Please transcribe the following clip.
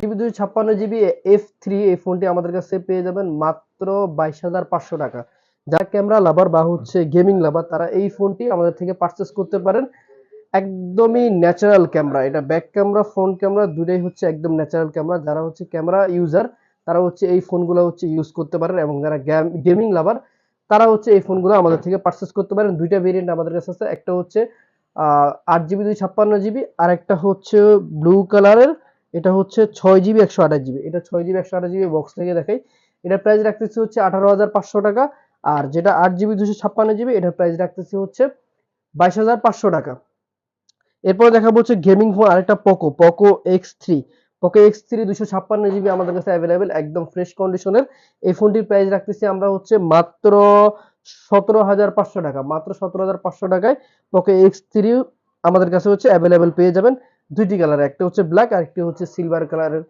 GB 256 GB F3 এই ফোনটি আমাদের কাছে পেয়ে যাবেন মাত্র 22,500 টাকা। যারা ক্যামেরা লাভার বা হচ্ছে গেমিং লাভার তারা এই ফোনটি আমাদের থেকে পারচেজ করতে পারেন। একদমই ন্যাচারাল ক্যামেরা, এটা ব্যাক ক্যামেরা ফ্রন্ট ক্যামেরা দুটাই হচ্ছে একদম ন্যাচারাল ক্যামেরা। যারা হচ্ছে ক্যামেরা ইউজার তারা হচ্ছে এই ফোনগুলো হচ্ছে ইউজ করতে পারেন, এবং যারা গেমিং লাভার তারা হচ্ছে এই ফোনগুলো আমাদের থেকে পারচেজ করতে পারেন। দুইটা ভেরিয়েন্ট আমাদের কাছে আছে, একটা হচ্ছে 8 জিবি 256 জিবি, আর একটা হচ্ছে ব্লু কালারের, এটা হচ্ছে 6 জিবি 128 জিবি। এটা 6 জিবি 128 জিবি বক্স থেকে দেখাই, এটার প্রাইস রাখতেছি হচ্ছে 18,500 টাকা। আর যেটা 8 জিবি 256 জিবি এটার প্রাইস রাখতেছি হচ্ছে 22,500 টাকা। এরপরে দেখাবো হচ্ছে গেমিং ফোন আরেকটা Poco X3। Poco X3 256 GB আমাদের কাছে অ্যাভেলেবেল, একদম ফ্রেশ কন্ডিশনের। এই ফোনটির প্রাইস রাখতেছি আমরা হচ্ছে মাত্র 17,500 টাকা। মাত্র 17,500 টাকায় পোকো X3 আমাদের কাছে হচ্ছে অ্যাভেলেবেল পেয়ে যাবেন। দুইটি কালার, একটা হচ্ছে ব্ল্যাক আর একটি হচ্ছে সিলভার কালারের